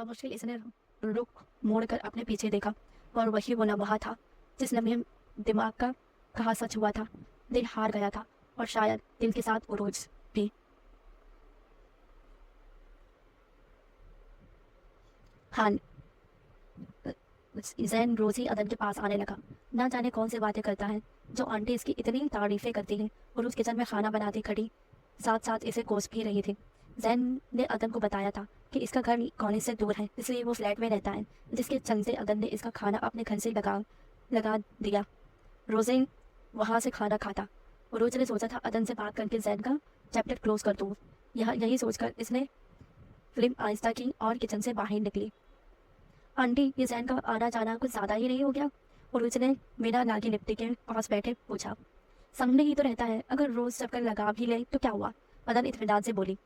मुश्किल इसने रुख मोड़कर अपने पीछे देखा और वही वो लम्हा था जिस लम्हे दिमाग का कहा सच हुआ था। दिल हार गया था और शायद दिल के साथ उरूज भी। हाँ, जैन रोज ही अदन के पास आने लगा। ना जाने कौन सी बातें करता है जो आंटी इसकी इतनी तारीफें करती हैं और उस किचन में खाना बनाती खड़ी साथ साथ इसे कोस भी रही थी। जैन ने अदन को बताया था कि इसका घर कॉलेज से दूर है, इसलिए वो फ्लैट में रहता है, जिसके चलते अदन ने इसका खाना अपने घर से लगा लगा दिया। रोज़े वहाँ से खाना खाता और रोज ने सोचा था अदन से बात करके जैन का चैप्टर क्लोज कर दूँ। यही सोचकर इसने फिल्म आहिस्ता की और किचन से बाहर निकली। आंटी, ये जैन का आना जाना कुछ ज़्यादा ही नहीं हो गया? और उसने बिना लागे लिपटी के पास बैठे पूछा। सामने ही तो रहता है, अगर रोज चक्कर लगा भी ले तो क्या हुआ? मदन इत्मीनान से बोली।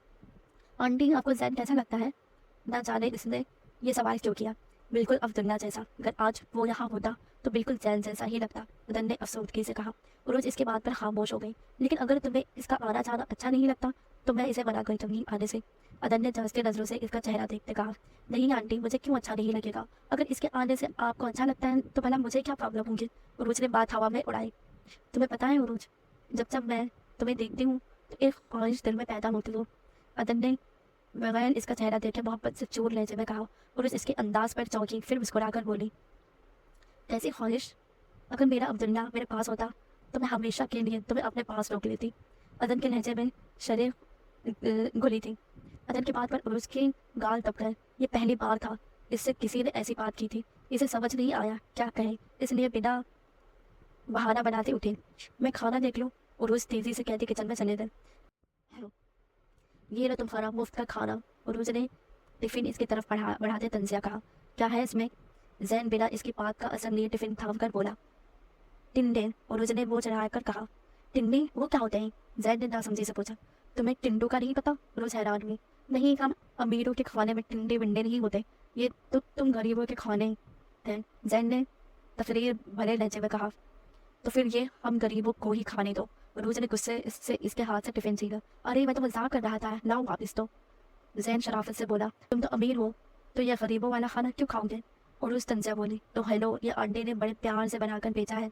आंटी, आपको जैन कैसा लगता है? ना जाने इसने ये सवाल क्यों किया। बिल्कुल अब्दुल्ला जैसा। अगर आज वो यहाँ होता तो बिल्कुल जैन जैसा ही लगता, मदन ने अफसोसगी से कहा। रोज इसके बात पर खामोश हो गई। लेकिन अगर तुम्हें इसका आना जाना अच्छा नहीं लगता तो मैं इसे मना कर दूंगी आने से। अदन ने जांचती नजरों से इसका चेहरा देखते कहा। नहीं आंटी, मुझे क्यों अच्छा नहीं लगेगा? अगर इसके आने से आपको अच्छा लगता है तो भला मुझे क्या प्रॉब्लम होगी? उरूज ने बात हवा में उड़ाई। तुम्हें पता है उरूज, जब जब मैं तुम्हें देखती हूँ तो एक ख्वाहिश दिल में पैदा होती हो। अदन ने बगैर इसका चेहरा देखे मोहब्बत से चूर लहजे में कहा। उरूज इसके अंदाज पर चौंकी, फिर मुस्कुराकर बोली। कैसी ख्वाहिश? अगर मेरा अब्दुल्ला मेरे पास होता तो मैं हमेशा के लिए तुम्हें अपने पास रोक लेती। अदन के लहजे में शरीर घुली थी। अदन की बात पर उरुज की गाल दब गए। ये पहली बार था इससे किसी ने ऐसी बात की थी। इसे समझ नहीं आया क्या कहे, इसलिए बिना बहाना बनाते उठी। मैं खाना देख लूँ? उरुज तेजी से कहती किचन में चले गए। ये लो तुम्हारा मुफ्त का खाना। उरुज ने टिफिन इसकी तरफ बढ़ाते तंजिया कहा। क्या है इसमें? जैन बिना इसकी बात का असर लिए टिफिन थाम कर बोला। टिंडे। उरुज ने वो चढ़ाकर कहा। टिंडे वो क्या होते हैं? जैन ने नासमझी से पूछा। तुम्हें टिंडू का नहीं पता? उरुज हैरान हुई। नहीं, हम अमीरों के खाने में टिंडे विंडे नहीं होते, ये तो तुम गरीबों के खाने हैं, जैन ने तफरीर भरे लहजे में कहा। तो फिर ये हम गरीबों को ही खाने दो। उरुज ने गुस्से इससे इसके हाथ से टिफिन छीना। अरे मैं तो मजाक कर रहा था, लाओ वापिस दो। जैन शराफत से बोला। तुम तो अमीर हो तो ये गरीबों वाला खाना क्यों खाओगे? उरुज तंजिया बोली। तो हेलो, ये आंटी ने बड़े प्यार से बनाकर बेचा है,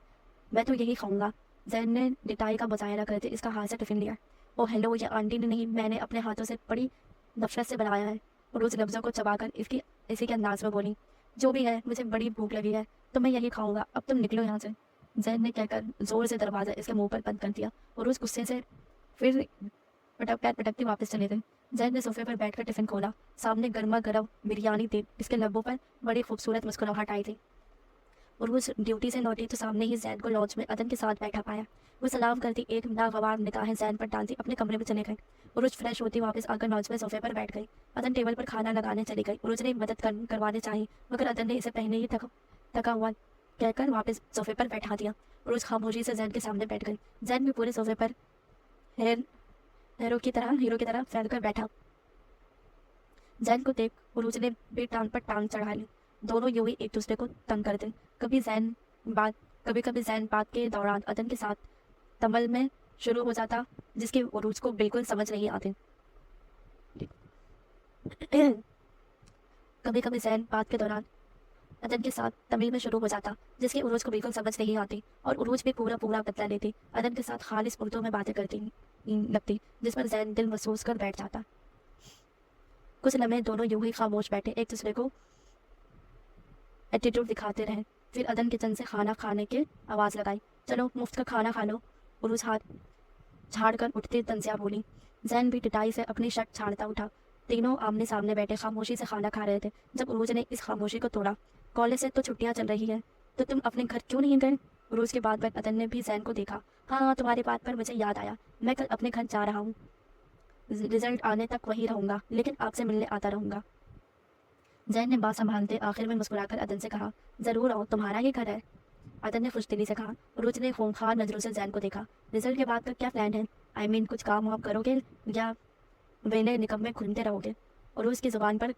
मैं तो यही खाऊंगा। जैन ने डिटाई का मुजाहरा करते इसका हाथ से टिफिन लिया। ओ हेलो, ये आंटी ने नहीं, मैंने अपने हाथों से बड़ी नफरत से बनाया है। और उस लफ्ज़ों को चबाकर इसी के अंदाज में बोली। जो भी है, मुझे बड़ी भूख लगी है तो मैं यही खाऊंगा, अब तुम निकलो यहाँ से। जैन ने कहकर जोर से दरवाज़ा इसके मुंह पर बंद कर दिया और उस गुस्से से फिर पटकती वापस चले गए। जैन ने सोफे पर बैठकर टिफिन खोला। सामने गर्मा गर्म बिरयानी थी, इसके लब्बों पर बड़ी खूबसूरत मुस्कुराहट आई थी। और वो ड्यूटी से लौटी तो सामने ही जैन को लॉन्च में अदन के साथ बैठा पाया। वो सलाम करती एक नागवार निगाहें जैन पर डालती अपने कमरे में चले गए। उरुज फ्रेश होती वापस आकर लॉन्च में सोफे पर बैठ गई। अदन टेबल पर खाना लगाने चली गई। उरुज ने मदद करवाने चाहिए, मगर अदन ने इसे पहले ही थका हुआ कहकर वापस सोफे पर बैठा दिया। उरुज खामोशी से जैन के सामने बैठ गई। जैन भी पूरे सोफे पर हीरो की तरह फैल कर बैठा। जैन को देख उरुज ने भी टांग पर टांग चढ़ा ली। दोनों यूं ही एक दूसरे को तंग करते। कभी कभी जैन बात के दौरान अदन के साथ तमल में शुरू हो जाता, जिसकी उरूज को बिल्कुल समझ नहीं आती। कभी कभी जैन बात के दौरान अदन के साथ तमिल में शुरू हो जाता, जिसकी उरूज को बिल्कुल समझ नहीं आती, और उरूज भी पूरा बदला लेती। अदन के साथ खालिस उर्दू में बातें करती लगती, जिस पर जैन दिल महसूस कर बैठ जाता। कुछ लम्हे दोनों यूं ही खामोश बैठे एक दूसरे को एटीट्यूड दिखाते रहे। फिर अदन किचन से खाना खाने की आवाज़ लगाई। चलो मुफ्त का खाना खा लो। उरुज हाथ झाड़ कर उठते तंजिया बोली। जैन भी टिटाई से अपनी शर्ट छाड़ता उठा। तीनों आमने सामने बैठे खामोशी से खाना खा रहे थे जब उरुज ने इस खामोशी को तोड़ा। कॉलेज से तो छुट्टियां चल रही है तो तुम अपने घर क्यों नहीं गए? उरुज के बाद अदन ने भी जैन को देखा। हाँ, तुम्हारी बात पर मुझे याद आया, मैं कल अपने घर जा रहा हूँ। रिजल्ट आने तक वही रहूँगा, लेकिन आपसे मिलने आता रहूँगा। जैन ने बात संभालते आखिर में मुस्कुराकर अदन से कहा। ज़रूर आओ, तुम्हारा ही घर है। अदन ने खुशदिली से कहा। उरुज ने खूंखार नजरों से जैन को देखा। रिजल्ट के बाद का क्या प्लान है? कुछ काम वाम करोगे या वेले निकम्मे घूमते रहोगे? उरुज की जुबान पर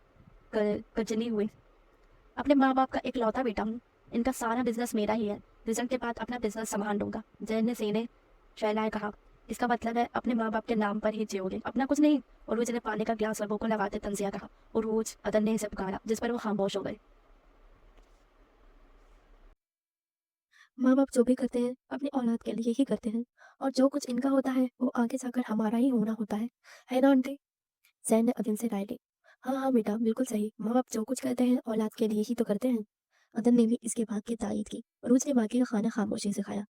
कजनी हुई। अपने माँ बाप का एक लौता बेटा हूँ, इनका सारा बिजनेस मेरा ही है। रिजल्ट के बाद अपना बिजनेस संभाल लूंगा, जैन ने सीने शैलाए कहा। इसका मतलब है अपने माँ बाप के नाम पर ही जियोगे, अपना कुछ नहीं। उरूज ने पानी का गिलास लबों को लगाते तंजिया कहा। उरूज अदन ने इसे पुकारा, जिस पर वो खामोश हो गए। माँ बाप जो भी करते हैं अपनी औलाद के लिए ही करते हैं, और जो कुछ इनका होता है वो आगे जाकर हमारा ही होना होता है ना आंटी? जैन ने अदन से राय ली। हाँ हाँ बेटा, बिल्कुल सही। माँ बाप जो कुछ करते हैं औलाद के लिए ही तो करते हैं। अदन ने भी इसके बात की तायीद की। रोज ने बाकी का खाना खामोशी से खाया।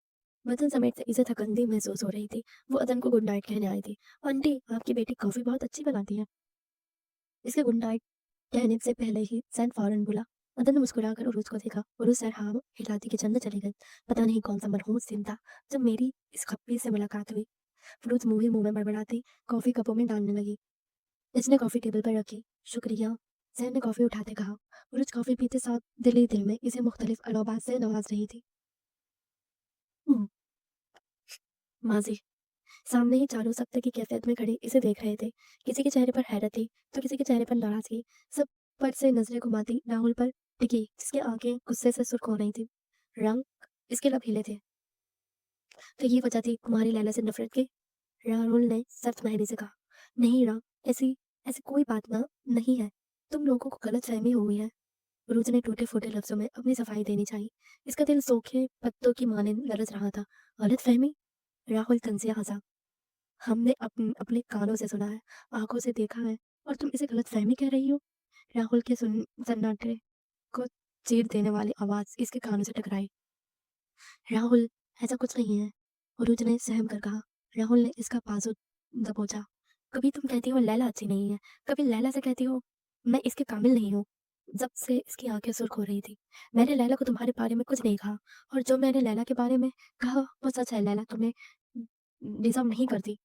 बर्तन समेट से इसे थकंदी महसूस हो रही थी। वो अदन को गुड नाइट कहने आई थी। आंटी, आपकी बेटी कॉफी बहुत अच्छी बनाती है। इसके गुड नाइट कहने से पहले ही सैन फौरन बोला। मदन ने मुस्कुराकर उरुज को देखा। उरुज सर हाँ हिलाती किचन में चली गई। पता नहीं कौन सा मनहूस दिन था जब मेरी इस खप्पी से मुलाकात हुई। फ्रूज मुंह ही मुंह में बड़बड़ाती कॉफी कपों में डालने लगी। इसने कॉफी टेबल पर रखी। शुक्रिया, सैन ने कॉफी उठाते कहा। उरुज कॉफी पीते साथ दिल ही दिल में इसे मुख्तलिफ अलौबात से नवाज रही थी। "हम्म, माजी।" सामने ही चारों सख्त की कैफियत में खड़े इसे देख रहे थे। किसी के चेहरे पर हैरत थी तो किसी के चेहरे पर नाराजगी। सब पर से नजरें घुमाती राहुल पर टिकी, जिसकी आंखें गुस्से से सुर्ख हो रही थी। रंग इसके लब हिले थे। तो ये वजह थी तुम्हारी लैला से नफरत की? राहुल ने सख्त मेहरी से कहा। नहीं रंग, ऐसी ऐसी कोई बात ना नहीं है। तुम लोगों को गलत फहमी हुई है। रोज ने टूटे फूटे लफ्जों में अपनी सफाई देनी चाहिए। इसका दिल सूखे पत्तों की माने लरज रहा था। गलत फहमी? राहुल तंजिया हंसा। हमने अपने कानों से सुना है, आँखों से देखा है, और तुम इसे गलतफ़हमी कह रही हो? राहुल के सन्नाटे को चीर देने वाली आवाज़ इसके कानों से टकराई। राहुल, ऐसा कुछ नहीं है, उरूज ने सहम कर कहा। राहुल ने इसका बाजू दबोचा। कभी तुम कहती हो लैला अच्छी नहीं है, कभी लैला से कहती हो मैं इसके काबिल नहीं हूँ। जब से इसकी आंखें सुर्ख हो रही थी, मैंने लैला को तुम्हारे बारे में कुछ नहीं कहा, और जो मैंने लैला के बारे में कहा वो सच है। लैला तुम्हें डिजर्व नहीं करती।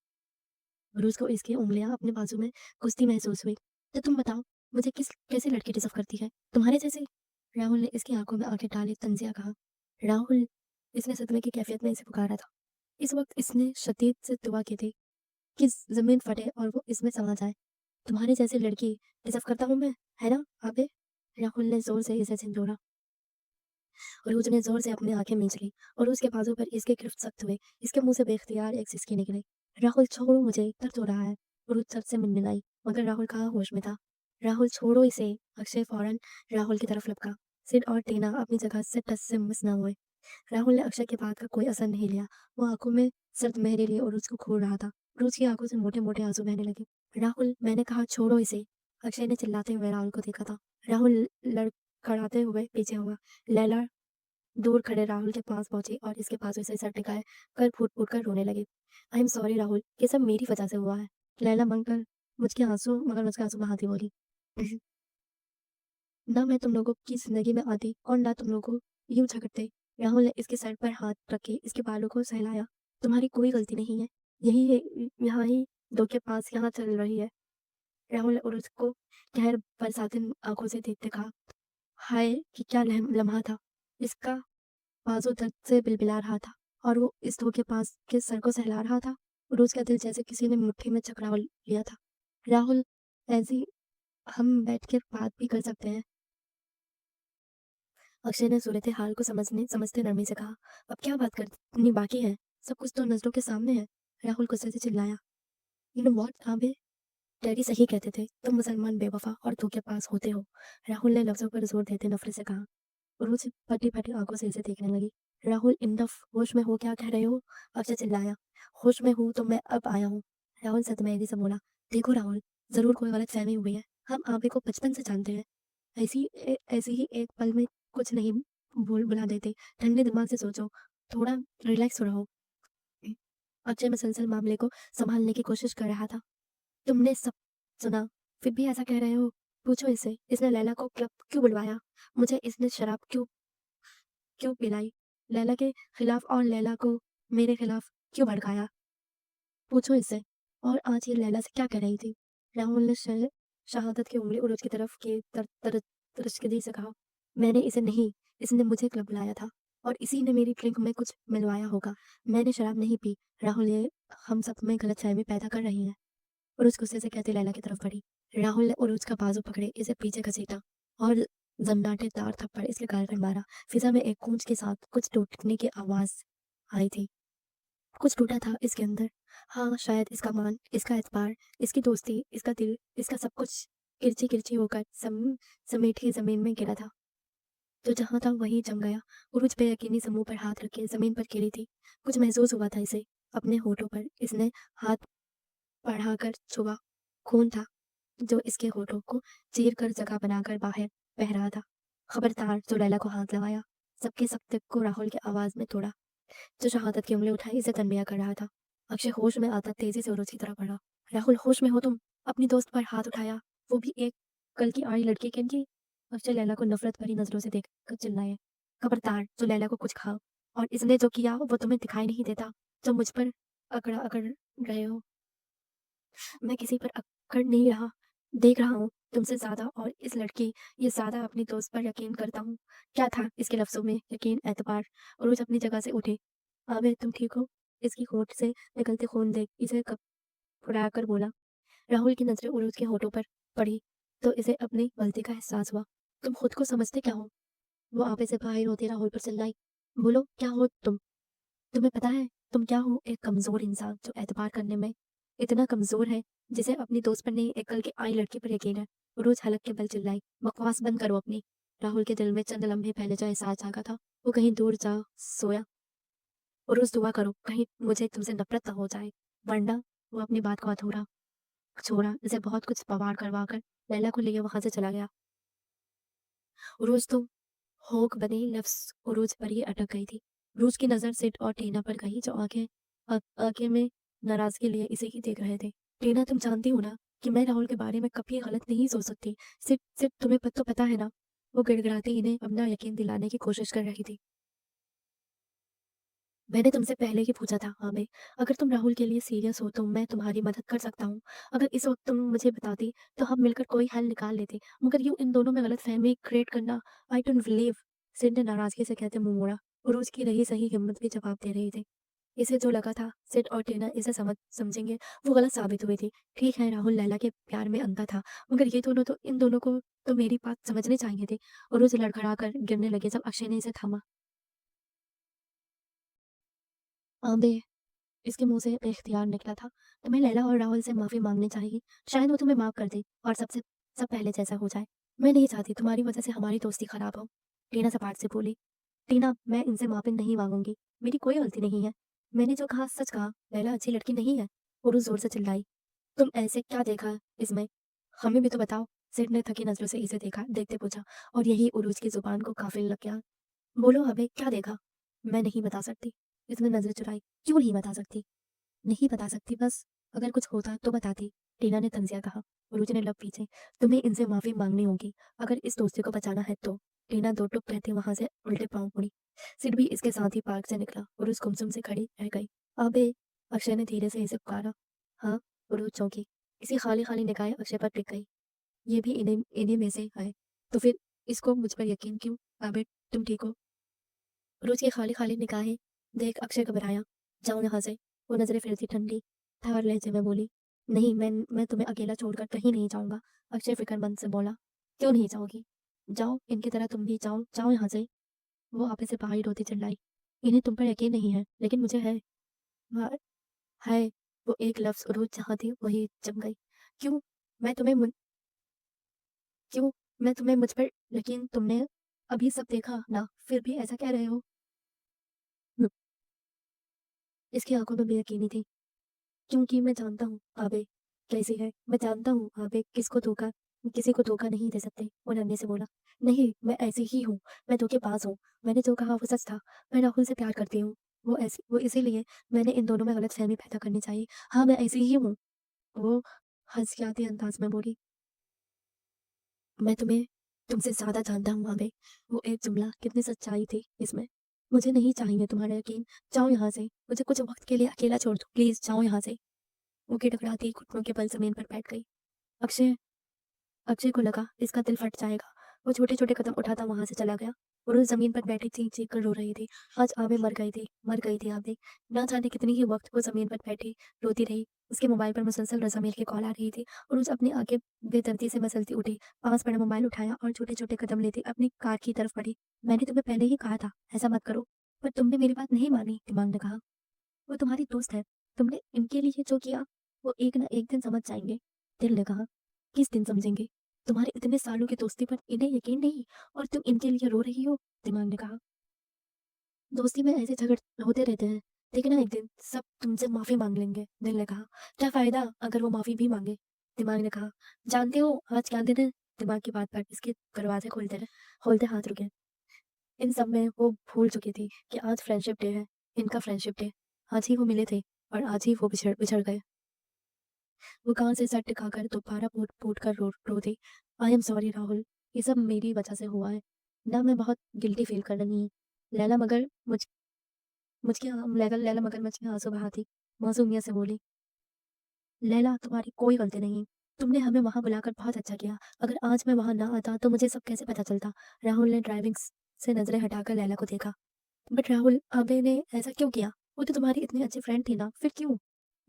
रूज को इसकी उंगलियां अपने बाजू में कुश्ती महसूस हुई। तो तुम बताओ, मुझे किस कैसी लड़की डिजर्व करती है? तुम्हारे जैसे? राहुल ने इसकी आंखों में आंखें डाले तंजिया कहा। राहुल, इसने सदमे की कैफियत में इसे पुकारा था। इस वक्त इसने शदीद से दुआ की थी कि जमीन फटे और वो इसमें समा जाए। तुम्हारी जैसी लड़की डिजर्व करता हूँ मैं, है ना आबे? राहुल ने जोर से इसे झंझोड़ा। रूज ने जोर से अपनी आंखें मींच ली और उसके बाजू पर इसके गिरफ्त सख्त हुए। इसके मुंह से बेख्तियार एक सिसकी निकली। राहुल छोड़ो मुझे, दर्द हो रहा है। रूज सर से मिनमिनाई, मगर राहुल कहाँ होश में था। राहुल छोड़ो इसे। अक्षय फौरन राहुल की तरफ लपका। सिड और टीना अपनी जगह से टस से मिस न हुए। राहुल ने अक्षय की बात का कोई असर नहीं लिया। वो आंखों में सर्द मेहरे लिए और उसको घूर रहा था। रोज की आंखों से मोटे मोटे आंसू बहने लगे। राहुल, मैंने कहा छोड़ो इसे। अक्षय ने चिल्लाते हुए राहुल को देखा था। राहुल लड़खड़ाते हुए पीछे हुआ। लैला दूर खड़े राहुल के पास पहुंची और इसके पास उसे सर टिकाए कर फूट फूट कर रोने लगी। आई एम सॉरी राहुल, ये सब मेरी वजह से हुआ है। लैला मुझके आंसू बहाती बोली। ना मैं तुम लोगों की जिंदगी में आती और ना तुम लोगों यूं झगड़ते। राहुल ने इसके सर पर हाथ रख के इसके बालों को सहलाया। तुम्हारी कोई गलती नहीं है। यही है, यहाँ ही दो के पास यहाँ चल रही है। राहुल ने उर्स को गहर बरसाती आंखों से देखते कहा। हाय, कि क्या लम्हा था। इसका बाजू दर्द से बिलबिला रहा था और वो इस धोखे पास के सर को सहला रहा था। रोज का दिल जैसे किसी ने मुट्ठी में चकरा लिया था। राहुल, ऐसी हम बैठ के बात भी कर सकते हैं। अक्षय ने सूरत हाल को समझते नरमी से कहा। अब क्या बात करनी बाकी है? सब कुछ तो नजरों के सामने है। राहुल गुस्से से चिल्लाया। You know what Abe, daddy सही कहते थे, तुम मुसलमान बेवफा और धोखेबाज होते हो। राहुल ने लफ्जों पर जोर देते नफरत से कहा। रोज फटी फटी आंखों से इसे देखने लगी। राहुल, इनफ, होश में हो? क्या कह रहे हो? अक्षय चिल्लाया। होश में हूँ तो मैं अब आया हूँ। राहुल सतमेगी से बोला। देखो राहुल, जरूर कोई गलत फहमी हुई है। हम आबे को बचपन से जानते हैं। ऐसी ही एक पल में कुछ नहीं भूल भुला देते। ठंडे दिमाग से सोचो, थोड़ा रिलैक्स रहो। अक्षय मुसलसल मामले को संभालने की कोशिश कर रहा था। तुमने सब सुना, फिर भी ऐसा कह रहे हो? पूछो इससे, इसने लैला को क्लब क्यों बुलवाया? मुझे इसने शराब क्यों क्यों पिलाई? लैला के खिलाफ और लैला को मेरे खिलाफ क्यों भड़काया? पूछो इससे। और आज ये लैला से क्या कह रही थी? राहुल ने शहादत की उंगली उरोज की तरफ के तरशकदी से कहा। मैंने इसे नहीं, इसने मुझे क्लब बुलाया था और इसी ने मेरी ड्रिंक में कुछ मिलवाया होगा। मैंने शराब नहीं पी। राहुल, ये हम सब में गलतफहमी पैदा कर रही है। उरुज गुस्से से कहते लैला की तरफ बढ़ी। राहुल ने उरुज का बाजू पकड़े इसे पीछे घसीटा और जन्नाटेदार थप्पड़ इसके गाल पर मारा। फिजा में एक गूंज के साथ कुछ टूटने की आवाज आई थी। कुछ टूटा था इसके अंदर। हाँ, शायद इसका मान, इसका एतबार, इसकी दोस्ती, इसका दिल, इसका सब कुछ किरची-किरची होकर समेटे ज़मीन में गिरा था। तो जहाँ था वहीं जम गया। उरुज बेयकीनी से मुँह पर हाथ रखे ज़मीन पर गिरी थी। कुछ महसूस हुआ था इसे। अपने होठों पर इसने हाथ बढ़ाकर छुआ। खून था जो इसके होठों को चीर कर जगह बनाकर बाहर बह रहा था। खबरदार, जो लैला को हाथ लगाया। सबके सब तक को राहुल की आवाज़ में तोड़ा। जो शहादत की उंगली उठाई इसे तन्मया कर रहा था। अक्षय होश में आता तेजी से उरुज की तरफ बढ़ा। राहुल, होश में हो तुम? अपनी दोस्त पर हाथ उठाया, वो भी एक कल की आई लड़की के लिए। अक्षय लैला को नफरत भरी नजरों से देखकर चिल्लाए, खबरदार, जो लैला को कुछ खाओ। और इसने जो किया वो तुम्हें दिखाई नहीं देता, जो मुझ पर अकड़ा अकड़ रहे हो। मैं किसी पर अकड़ नहीं रहा, देख रहा हूँ तुमसे ज्यादा, और इस लड़की ये ज्यादा अपनी दोस्त पर यकीन करता हूँ। क्या था इसके लफ्जों में? यकीन, एतबार। और रोज अपनी जगह से उठे। आबिर, तुम ठीक हो? इसकी होठ से निकलते खून देख इसे कपड़ा कर बोला। राहुल की नजरें उरुज के होठों पर पड़ी तो इसे अपनी गलती का एहसास हुआ। तुम खुद को समझते क्या हो? वो आपे से बाहर होती राहुल पर चिल्लाई। बोलो, क्या हो तुम? तुम्हें पता है तुम क्या हो? एक कमजोर इंसान जो एतबार करने में इतना कमजोर है, जिसे अपनी दोस्त पर नहीं एक कल की आई लड़की पर यकीन है। रोज हलक के बल चिल्लाई, बकवास बंद करो अपनी। राहुल के दिल में चंद लम्हे पहले जो एहसास जागा था वो कहीं दूर जा सोया। और रोज दुआ करो कहीं मुझे तुमसे नफरत न हो जाए, वरना। वो अपनी बात को अधूरा छोड़ा इसे बहुत कुछ पवार करवा कर लैला को लिए वहां से चला गया। रोज तो होक बने लफ्ज उरूज पर ही अटक गई थी। रूज की नजर सिट और टीना पर गई जो आंखें में नाराजगी लिए इसे ही देख रहे थे। टीना, तुम जानती हो ना कि मैं राहुल के बारे में कभी गलत नहीं सोच सकती। सिर्फ सिर्फ तुम्हें तो पता है ना। वो गिड़गिड़ाती इन्हें अपना यकीन दिलाने की कोशिश कर रही थी। मैंने तुमसे पहले ही पूछा था आमिर, अगर तुम राहुल के लिए सीरियस हो तो मैं तुम्हारी मदद कर सकता हूँ। अगर इस वक्त तुम मुझे बताती तो हम मिलकर कोई हल निकाल लेते, मगर यूं इन दोनों में गलत फहमी क्रिएट करना, आई डोंट बिलीव। सिड ने नाराजगी से कहते मुंह मोड़ा। उरूज की रही सही हिम्मत भी जवाब दे रही थी। इसे जो लगा था सिड और टीना इसे समझेंगे, वो गलत साबित हुई थी। ठीक है, राहुल लैला के प्यार में अंधा था, मगर ये दोनों तो इन दोनों को तो मेरी बात समझने चाहिए थे। उरूज लड़खड़ा कर गिरने लगे जब अक्षय ने इसे थामा। आंबे, इसके मुंह से बेख्तियार निकला था, तुम्हें लैला और राहुल से माफी मांगनी चाहिए। शायद वो तुम्हें माफ कर दे और सब पहले जैसा हो जाए। मैं नहीं चाहती तुम्हारी वजह से हमारी दोस्ती खराब हो। टीना सपाट से बोली। टीना, मैं इनसे माफी नहीं मांगूंगी। मेरी कोई गलती नहीं है। मैंने जो कहा सच कहा। लैला अच्छी लड़की नहीं है। उर्ू जोर से चिल्लाई। तुम ऐसे क्या देखा है इसमें? हमें भी तो बताओ। सिड ने थकी नजरों से इसे देखते पूछा, और यही उरूज की जुबान को काफिल लग गया। बोलो, हमें क्या देखा? मैं नहीं बता सकती। इसने नजर चुराई। क्यों नहीं बता सकती? नहीं बता सकती बस। अगर कुछ होता तो बताती, टीना ने तंजिया कहा। उलूज ने लब पीछे। तुम्हें इनसे माफी मांगनी होगी अगर इस दोस्ती को बचाना है तो। टीना दो टुक कहती वहां से उल्टे पांव मुड़ी। सिड भी इसके साथ ही पार्क से निकला। उरुज गुमसुम से खड़ी रह गई। अबे, अक्षय ने धीरे से इसे पुकारा। हाँ। उरुज चौंकी। इसी खाली खाली निगाहें अक्षय पर टिक गई। ये भी इन्हीं इन्हीं में से है, तो फिर इसको मुझ पर यकीन क्यों? अबे, तुम ठीक हो? रोज की खाली खाली निगाहें देख अक्षय घबराया। जाओ यहाँ से। वो नजरें फिर थी ठंडी, थार लहजे में बोली। नहीं, मैं तुम्हें अकेला छोड़कर कहीं नहीं जाऊंगा। अक्षय फिक्रमंद से बोला। क्यों नहीं जाओगी? जाओ, इनकी तरह तुम भी जाओ, जाओ यहाँ से। वो आपे से बाहर रोती चिल्लाई। इन्हें तुम पर यकीन नहीं है, लेकिन मुझे है। हाँ, है। वो एक लफ्ज रोज जहाँ थी वही जम गई। क्यों? मैं तुम्हें मुन- क्यों? मैं तुम्हें मुझ पर यकीन, तुमने अभी सब देखा ना, फिर भी ऐसा कह रहे हो? हम्म, इसकी आंखों में बेयकीनी थी। क्योंकि मैं जानता हूँ आबे कैसी है। मैं जानता हूँ आबे किसी को धोखा नहीं दे सकते। वो नन्हे से बोला। नहीं, मैं ऐसी ही हूँ। मैं धोखेबाज हूँ। मैंने जो कहा वो सच था। मैं राहुल से प्यार करती हूँ। वो इसीलिए मैंने इन दोनों में गलतफहमी पैदा करनी चाहिए। हाँ, मैं ऐसी ही हूँ। वो हंसयाती अंदाज में बोली। मैं तुम्हें तुमसे ज्यादा जानता हूँ आबे। वो एक जुमला, कितनी सच्चाई थी इसमें। मुझे नहीं चाहिए तुम्हारा यकीन। जाओ यहाँ से। मुझे कुछ वक्त के लिए अकेला छोड़ दो प्लीज। जाओ यहाँ से। वो गिड़गिड़ाती घुटनों के बल जमीन पर बैठ गई। अक्षय अक्षय को लगा इसका दिल फट जाएगा। वो छोटे छोटे कदम उठाता वहां से चला गया। और उस जमीन पर बैठी चीख चीख कर रो रही थी। आज आबे मर गई थी आबे। ना जाने कितनी ही वक्त वो जमीन पर बैठी रोती रही। उसके मोबाइल पर मुसलसल रजामेल की कॉल आ रही थी, और उस अपनी आंखें बेदर्दी से मसलती उठी। पास पड़ा मोबाइल उठाया और छोटे छोटे कदम लेती अपनी कार की तरफ बढ़ी। मैंने तुम्हें पहले ही कहा था ऐसा मत करो, पर तुमने मेरी बात नहीं मानी, दिमाग ने कहा। वो तुम्हारी दोस्त है। तुमने इनके लिए जो किया वो एक ना एक दिन समझ जाएंगे। दिल ने कहा, किस दिन समझेंगे? तुम्हारे इतने सालों की दोस्ती पर इन्हें यकीन नहीं और तुम इनके लिए रो रही हो? दिमाग ने कहा, दोस्ती में ऐसे झगड़ होते रहते हैं, लेकिन ना एक दिन सब तुमसे माफी मांग लेंगे। दिल ने कहा, क्या फायदा अगर वो माफी भी मांगे? दिमाग ने कहा, जानते हो आज क्या दिन है? दिमाग की बात पर इसके दरवाजे खोलते हाथ रुके। इन सब में वो भूल चुकी थी कि आज फ्रेंडशिप डे है, इनका फ्रेंडशिप डे। आज ही वो मिले थे और आज ही वो बिछड़ बिछड़ गए। वो कान से सर टिकाकर दोबारा फूट फूट कर रो दी। आई एम सॉरी राहुल, ये सब मेरी वजह से हुआ है ना। मैं बहुत गिल्टी फील कर रही हूँ। लैला मगर मुझ मुझके लैला मगरमच्छ में आंसू बहाती मासूमियत से बोली, लैला तुम्हारी कोई गलती नहीं। तुमने हमें वहां बुलाकर बहुत अच्छा किया। अगर आज मैं वहां ना आता तो मुझे सब कैसे पता चलता? राहुल ने ड्राइविंग से नजरें हटाकर लैला को देखा। बट राहुल, आपने ऐसा क्यों किया? वो तो तुम्हारी इतनी अच्छी फ्रेंड थी ना, फिर क्यों?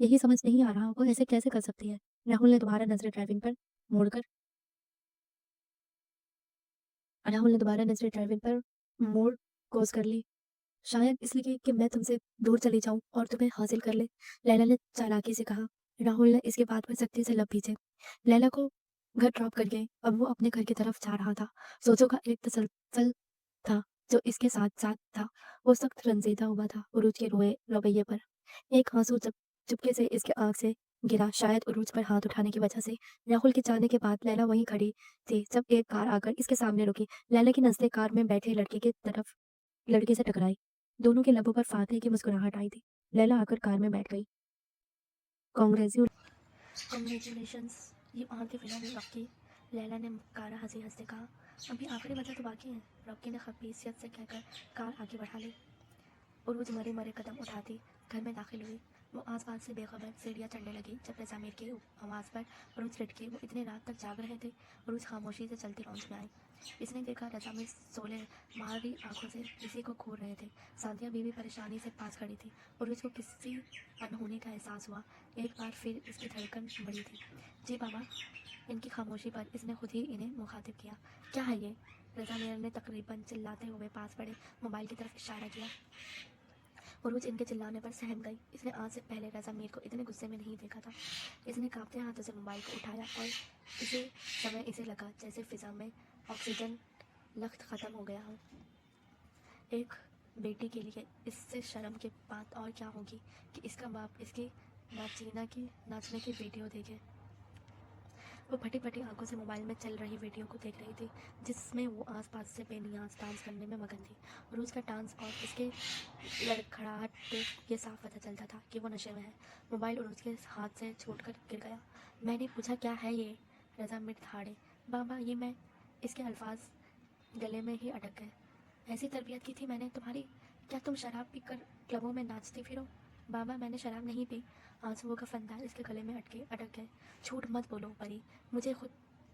यही समझ नहीं आ रहा, वो ऐसे कैसे कर सकती है? राहुल ने दोबारा नजरें ड्राइविंग पर मोड़कर राहुल ने दोबारा नजरें ड्राइविंग पर मोड़ कोस कर ली। शायद इसलिए कि मैं तुमसे दूर चली जाऊं और तुम्हें हासिल कर ले, लैला ने चालाकी से कहा। राहुल ने इसके बात पर सख्ती से लब खींचे। लैला को घर ड्रॉप करके अब वो अपने घर की तरफ जा रहा था। सोचों का एक तसलसल था जो इसके साथ साथ था। वो सख्त रंजीदा हुआ था उरूज के रोए रवैये पर। एक आंसू जब चुपके से इसके आंख से गिरा, शायद उरूज पर हाथ उठाने की वजह से। राहुल के जाने के बाद लैला वहीं खड़ी थी जब एक कार आकर इसके सामने रुकी। लैला की नजरें कार में बैठे लड़के से टकराई। दोनों के लबों पर फातह की मुस्कुराहट आई थी। लैला आकर कार में बैठ गई। Congratulations, you are the winner Rocky, Laila ने मुस्कुरा हंसी हंसते कहा। अभी आखिरी बचा तो बाकी है, रॉकी ने खफीसियत से कहकर कार आगे बढ़ा ली। उरूज मरे मरे कदम उठाती घर में दाखिल हुई। वो आसपास से बेखबर सीढ़ियाँ चढ़ने लगी जब रज़ा मीर की आवाज़ पर उरूज लटके। वो इतने रात तक जाग रहे थे। उरूज खामोशी से चलती लॉन्च में आई। इसने देखा रज़ा मीर सोले मारी आंखों से किसी को घूर रहे थे। सादिया बीवी परेशानी से पास खड़ी थी। उरूज को किसी अनहोनी का एहसास हुआ। एक बार फिर इसकी धड़कन बढ़ी थी। जी बाबा, इनकी खामोशी पर इसने खुद ही इन्हें मुखातिब किया। क्या है ये? रज़ा मीर ने तकरीबन चिल्लाते हुए पास पड़े मोबाइल की तरफ इशारा किया। उरूज इनके चिल्लाने पर सहम गई। इसने आज से पहले रज़ा मीर को इतने गुस्से में नहीं देखा था। इसने कांपते हाथों से मोबाइल को उठाया और इसी समय इसे लगा जैसे फिजा में ऑक्सीजन लख्त ख़त्म हो गया हो। एक बेटी के लिए इससे शर्म की बात और क्या होगी कि इसका बाप इसकी नाचने की वीडियो देखे। वो फटी फटी आंखों से मोबाइल में चल रही वीडियो को देख रही थी जिसमें वो आसपास से बेनियाज डांस करने में मगन थी। रोज का डांस और इसके लड़खड़ाहट देख ये साफ पता चलता था कि वो नशे में है। मोबाइल उरूज के हाथ से छूटकर गिर गया। मैंने पूछा, क्या है ये? रज़ा मिट हाड़े। बाबा, ये मैं। इसके अल्फाज गले में ही अटक गए। ऐसी तरबियत की थी मैंने तुम्हारी? क्या तुम शराब पीकर क्लबों में नाचती फिरो? बाबा, मैंने शराब नहीं पी। आंसुओं का फंदा इसके गले में अटक गए। झूठ मत बोलो परी, मुझे खुद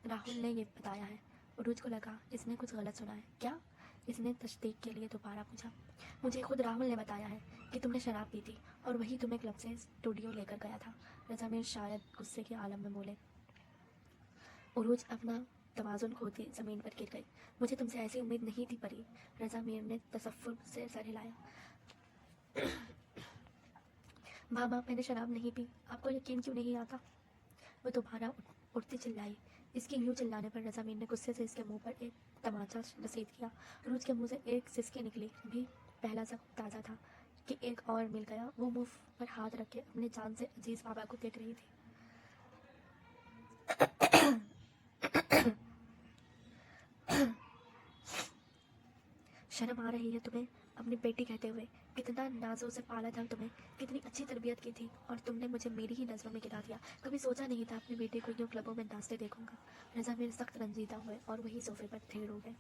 राहुल ने ये बताया है। उरूज को लगा इसने कुछ गलत सुना है। क्या? इसने तस्दीक के लिए दोबारा पूछा। मुझे खुद राहुल ने बताया है कि तुमने शराब पी थी और वही तुम्हें क्लब से स्टूडियो लेकर गया था। रज़ा मीर शायद गुस्से के आलम में बोले। उरूज अपना तवाज़ुन खोती ज़मीन पर गिर गई। मुझे तुमसे ऐसी उम्मीद नहीं थी परी। रज़ा मीर ने तसफ्फुर से सर हिलाया। बाबा, मैंने शराब नहीं पी, आपको यकीन क्यों नहीं आता? वो दोबारा उठती चिल्लाई। इसके यूं चिल्लाने पर रज़ा मीर ने गुस्से से इसके मुंह पर एक तमाचा रसीद किया। उरूज के मुंह से एक सिसकी निकली। भी पहला जख्म ताज़ा था कि एक और मिल गया। वो मुंह पर हाथ रख के अपने जान से अजीज बाबा को देख रही थी। शर्म आ रही है तुम्हें अपनी बेटी कहते हुए? कितना नाजों से पाला था तुम्हें, कितनी अच्छी तरबियत की थी और तुमने मुझे मेरी ही नज़रों में गिरा दिया। कभी सोचा नहीं था अपनी बेटी को यूँ क्लबों में नाचते देखूंगा। रज़ा मीर सख्त रंजीदा हुए और वही सोफे पर ढेर हो गए।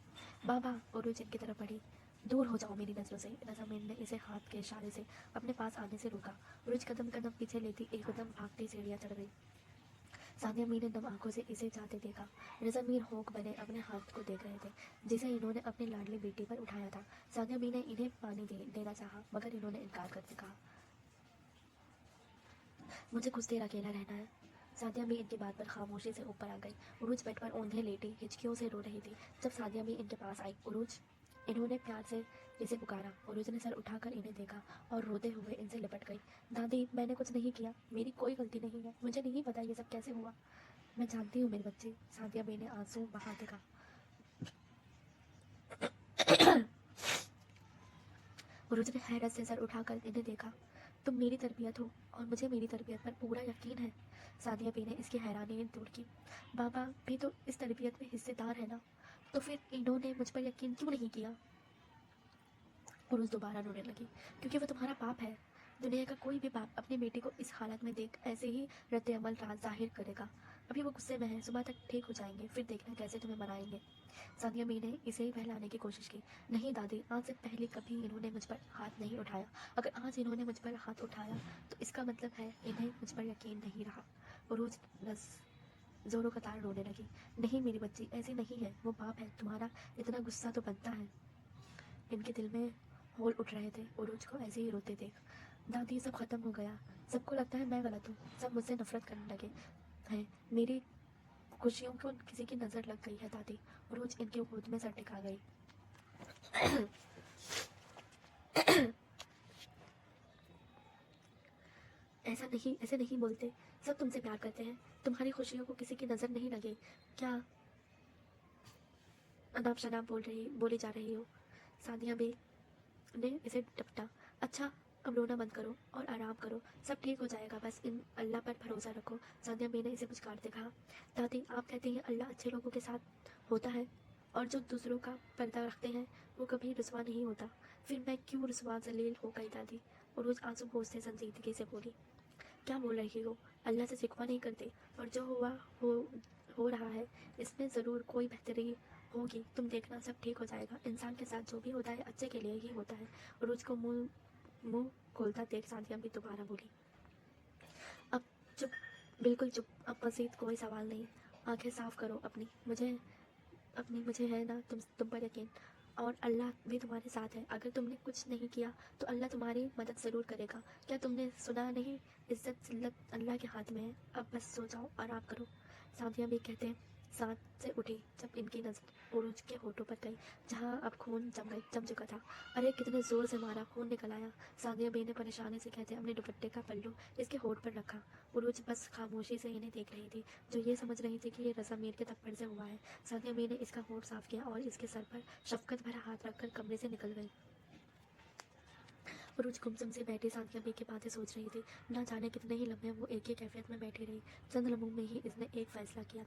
बाबा, उरूज इनकी तरफ बढ़ी। दूर हो जाओ मेरी नज़रों से। रज़ा मीर ने इसे हाथ के इशारे से अपने पास आने से रोका। उरूज कदम कदम पीछे लेती एक कदम भागती सीढ़ियाँ चढ़ गई। सानिया मीर ने दम आंखों से इसे जाते देखा। रज़ा मीर होक बने अपने हाथ को देख रहे थे जिसे इन्होंने अपनी लाडली बेटी पर उठाया था। सानिया मीर ने इन्हें पानी देना चाहा मगर इन्होंने इनकार करके कहा, मुझे कुछ देर अकेला रहना है। सादिया भी इनकी बात पर खामोशी से ऊपर आ गई। उरूज बेड पर औंधे लेटी हिचकियों से रो रही थी। जब सादिया भी इनके पास आई, उरूज इन्होंने प्यार से इसे पुकारा। उरोज ने सर उठाकर इन्हें देखा और रोते हुए इनसे लिपट गई। दादी, मैंने कुछ नहीं किया, मेरी कोई गलती नहीं है, मुझे नहीं पता ये सब कैसे हुआ। मैं जानती हूँ मेरे बच्चे, सादिया बी ने आंसू बहाते कहा। उरोज ने हैरत से सर उठाकर इन्हें देखा। तुम मेरी तरबियत हो और मुझे मेरी तरबियत पर पूरा यकीन है। सादिया बी ने इसकी हैरानी दूर की। बाबा भी तो इस तरबियत में हिस्सेदार है ना, तो फिर इन्होंने मुझ पर यकीन क्यों नहीं किया। उरुस दोबारा रोने लगी। क्योंकि वो तुम्हारा बाप है। दुनिया का कोई भी बाप अपनी बेटी को इस हालत में देख ऐसे ही रद्द अमल जाहिर करेगा। अभी वो गुस्से में है, सुबह तक ठीक हो जाएंगे, फिर देखना कैसे तुम्हें मनाएंगे। सादिया बी ने इसे बहलाने की कोशिश की। नहीं दादी, आज से पहले कभी इन्होंने मुझ पर हाथ नहीं उठाया। अगर आज इन्होंने मुझ पर हाथ उठाया तो इसका मतलब है इन्हें मुझ पर यकीन नहीं रहा। उरुस बस जोरों का तार रोने लगी। नहीं मेरी बच्ची, ऐसे नहीं है, वो बाप है तुम्हारा, इतना गुस्सा तो बनता है। इनके दिल में होल उठ रहे थे। उरोज को ऐसे ही रोते देख दादी, सब खत्म हो गया। सबको लगता है मैं गलत हूँ, सब मुझसे नफरत करने लगे हैं। मेरी खुशियों को किसी की नज़र लग गई है दादी। उरोज इनके गोद में सर टिका गई। ऐसे नहीं बोलते, सब तुमसे प्यार करते हैं, तुम्हारी खुशियों को किसी की नज़र नहीं लगे। क्या अनाप शनाप बोली जा रही हो। सादिया बी ने इसे डपटा। अच्छा, अब रोना बंद करो और आराम करो, सब ठीक हो जाएगा, बस इन अल्लाह पर भरोसा रखो। सादिया बी ने इसे पुचकारते कहा। दादी, आप कहती हैं अल्लाह अच्छे लोगों के साथ होता है और जो दूसरों का पर्दा रखते हैं वो कभी रुसवा नहीं होता। फिर मैं क्यों रुसवा जलील हो गई दादी। और रोज आंसू पोंछते संजीदगी से बोली। क्या बोल रही हो, अल्लाह से शिकवा नहीं करते, और जो हुआ हो हो रहा है इसमें ज़रूर कोई बेहतरी होगी, तुम देखना सब ठीक हो जाएगा। इंसान के साथ जो भी होता है अच्छे के लिए ही होता है। रोज को मुंह खोलता देख सादिया भी दोबारा बोली। अब चुप, बिल्कुल चुप, अब मज़ीद कोई सवाल नहीं। आंखें साफ करो मुझे है ना तुम पर यकीन, और अल्लाह भी तुम्हारे साथ है। अगर तुमने कुछ नहीं किया तो अल्लाह तुम्हारी मदद ज़रूर करेगा। क्या तुमने सुना नहीं, इज्जत जिल्लत अल्लाह के हाथ में है। अब बस सो जाओ, आराम करो। सादिया भी कहते साथ से उठी जब इनकी नज़र उरुज के होठों पर गई, जहाँ अब खून जम चुका था। अरे कितने ज़ोर से मारा, खून निकल आया। सादिया बी ने परेशानी से कहते अपने दुपट्टे का पल्लू इसके होठ पर रखा। उरुज बस खामोशी से इन्हें देख रही थी, जो ये समझ रही थी कि ये रज़ा मीर के थप्पड़ से हुआ है। सादिया बी ने इसका होठ साफ किया और इसके सर पर शफकत भरा हाथ रखकर कमरे से निकल गई। उरुज गुमसुम से बैठी सादिया बी की बातें सोच रही थी। ना जाने कितने ही लम्हे वो एक ही कैफियत में बैठी रही। चंद लम्हों में ही इसने एक फैसला किया।